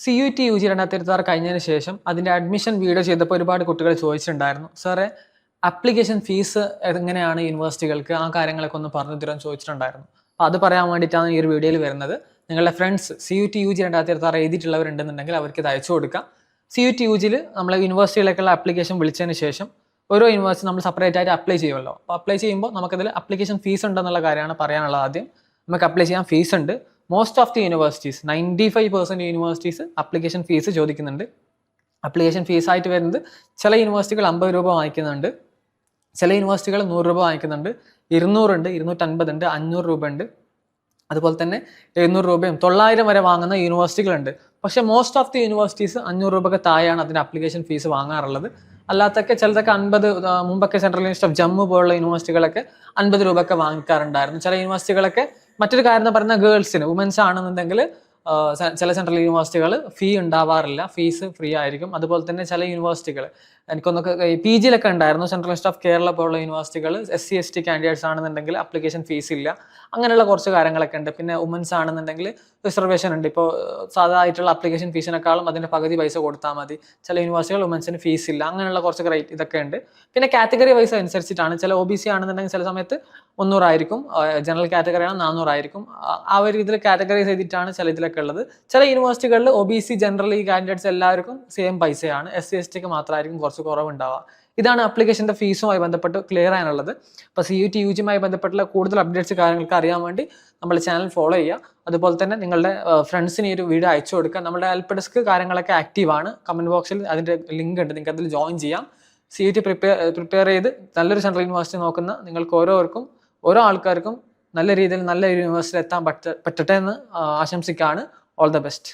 CUT UG 2026 കഴിഞ്ഞതിന് ശേഷം അതിൻ്റെ അഡ്മിഷൻ വീഡിയോ ചെയ്തപ്പോൾ ഒരുപാട് കുട്ടികൾ ചോദിച്ചിട്ടുണ്ടായിരുന്നു, സാറേ ആപ്ലിക്കേഷൻ ഫീസ് എങ്ങനെയാണ് യൂണിവേഴ്സിറ്റികൾക്ക്, ആ കാര്യങ്ങളൊക്കെ ഒന്ന് പറഞ്ഞു തരാൻ ചോദിച്ചിട്ടുണ്ടായിരുന്നു. അപ്പോൾ അത് പറയാൻ വേണ്ടിയിട്ടാണ് ഈ ഒരു വീഡിയോയിൽ വരുന്നത്. നിങ്ങളുടെ ഫ്രണ്ട്സ് CUT UG 2026 എഴുതിയിട്ടുള്ളവരുണ്ടെന്നുണ്ടെങ്കിൽ അവർക്ക് ഇത് അയച്ചു കൊടുക്കാം. CUT UGയിൽ നമ്മൾ യൂണിവേഴ്സിറ്റിയിലേക്കുള്ള ആപ്ലിക്കേഷൻ വിളിച്ചതിന് ശേഷം ഓരോ യൂണിവേഴ്സിറ്റി നമ്മൾ സെപ്പറേറ്റ് ആയിട്ട് അപ്ലൈ ചെയ്യുമല്ലോ. അപ്പോൾ അപ്ലൈ ചെയ്യുമ്പോൾ നമുക്കതിൽ ആപ്ലിക്കേഷൻ ഫീസ് ഉണ്ടെന്നുള്ള കാര്യമാണ് പറയാനുള്ളത്. ആദ്യം നമുക്ക് അപ്ലൈ ചെയ്യാൻ ഫീസ് ഉണ്ട്. Most of the universities 95% universities application fees ചോദിക്കുന്നുണ്ട്. ആപ്ലിക്കേഷൻ ഫീസായിട്ട് വരുന്നത് ചില യൂണിവേഴ്സിറ്റികൾ 50 രൂപ വാങ്ങിക്കുന്നുണ്ട്, ചില യൂണിവേഴ്സിറ്റികൾ 100 രൂപ വാങ്ങിക്കുന്നുണ്ട്, 200 ഉണ്ട്, 250 ഉണ്ട്, 500 രൂപ ഉണ്ട്, അതുപോലെ തന്നെ 700 രൂപയും 900 വരെ വാങ്ങുന്ന യൂണിവേഴ്സിറ്റികളുണ്ട്. പക്ഷേ മോസ്റ്റ് ഓഫ് ദി യൂണിവേഴ്സിറ്റീസ് 500 രൂപയ്ക്ക് താഴെയാണ് അതിൻ്റെ ആപ്ലിക്കേഷൻ ഫീസ് വാങ്ങാറുള്ളത്. അല്ലാത്തൊക്കെ ചിലതൊക്കെ 50, മുമ്പൊക്കെ സെൻട്രൽ യൂണിവേഴ്സിറ്റി ഓഫ് ജമ്മു പോലുള്ള യൂണിവേഴ്സിറ്റികളൊക്കെ 50 രൂപയൊക്കെ വാങ്ങിക്കാറുണ്ടായിരുന്നു. ചില യൂണിവേഴ്സിറ്റികളൊക്കെ മറ്റൊരു കാര്യം എന്ന് പറയുന്നത് ഗേൾസിന്, വുമൻസ് ആണെന്നുണ്ടെങ്കിൽ ചില സെൻട്രൽ യൂണിവേഴ്സിറ്റികൾ ഫീ ഉണ്ടാവാറില്ല, ഫീസ് ഫ്രീ ആയിരിക്കും. അതുപോലെ തന്നെ ചില യൂണിവേഴ്സിറ്റികൾ എനിക്കൊന്നൊക്കെ PG ഉണ്ടായിരുന്നു, സെൻട്രൽ യൂണിവേഴ്സിറ്റി ഓഫ് കേരള പോലുള്ള യൂണിവേഴ്സിറ്റികൾ SC/ST കാൻഡിഡേറ്റ്സ് ആണെന്നുണ്ടെങ്കിൽ ആപ്ലിക്കേഷൻ ഫീസ് ഇല്ല. അങ്ങനെയുള്ള കുറച്ച് കാര്യങ്ങളൊക്കെ ഉണ്ട്. പിന്നെ വുമൻസ് ആണെന്നുണ്ടെങ്കിൽ റിസർവേഷൻ ഉണ്ട്. ഇപ്പോൾ സാധാരണ ആപ്ലിക്കേഷൻ ഫീസിനേക്കാളും അതിൻ്റെ പകുതി പൈസ കൊടുത്താൽ മതി. ചില യൂണിവേഴ്സിറ്റികൾ വുമൻസിന് ഫീസ് ഇല്ല. അങ്ങനെയുള്ള കുറച്ച് റേറ്റ് ഇതൊക്കെ ഉണ്ട്. പിന്നെ കാറ്റഗറി വൈസ് അനുസരിച്ചിട്ടാണ്. ചില OBC ആണെന്നുണ്ടെങ്കിൽ ചില സമയത്ത് 300 ആയിരിക്കും, ജനറൽ കാറ്റഗറി ആണ് 400 ആയിരിക്കും. ആ ഒരു രീതിയിൽ കാറ്റഗറൈസ് ചെയ്തിട്ടാണ് ചില ഇതിലൊക്കെ ഉള്ളത്. ചില യൂണിവേഴ്സിറ്റികളിൽ OBC ജനറൽ കാൻഡിഡേറ്റ്സ് എല്ലാവർക്കും സെയിം പൈസയാണ്, SC/STക്ക് മാത്രമായിരിക്കും കുറച്ച് കുറവുണ്ടാവുക. ഇതാണ് ആപ്ലിക്കേഷൻ്റെ ഫീസുമായി ബന്ധപ്പെട്ട് ക്ലിയർ ആണുള്ളത്. അപ്പോൾ CUT UGയുമായി ബന്ധപ്പെട്ടുള്ള കൂടുതൽ അപ്ഡേറ്റ്സ് കാര്യങ്ങൾക്ക് അറിയാൻ വേണ്ടി നമ്മൾ ചാനൽ ഫോളോ ചെയ്യുക. അതുപോലെ തന്നെ നിങ്ങളുടെ ഫ്രണ്ട്സിന് ഈ ഒരു വീഡിയോ അയച്ചു കൊടുക്കുക. നമ്മുടെ ഹെൽപ്പ് ഡെസ്ക് കാര്യങ്ങളൊക്കെ ആക്റ്റീവാണ്. കമൻറ്റ് ബോക്സിൽ അതിൻ്റെ ലിങ്ക് ഉണ്ട്, നിങ്ങൾക്ക് അതിൽ ജോയിൻ ചെയ്യാം. CUT പ്രിപ്പയർ ചെയ്ത് നല്ലൊരു സെൻട്രൽ യൂണിവേഴ്സിറ്റി നോക്കുന്ന നിങ്ങൾക്ക് ഓരോ ആൾക്കാർക്കും നല്ല രീതിയിൽ നല്ല ഒരു യൂണിവേഴ്സിറ്റി എത്താൻ പറ്റട്ടെ എന്ന് ആശംസിക്കുകയാണ്. All the best.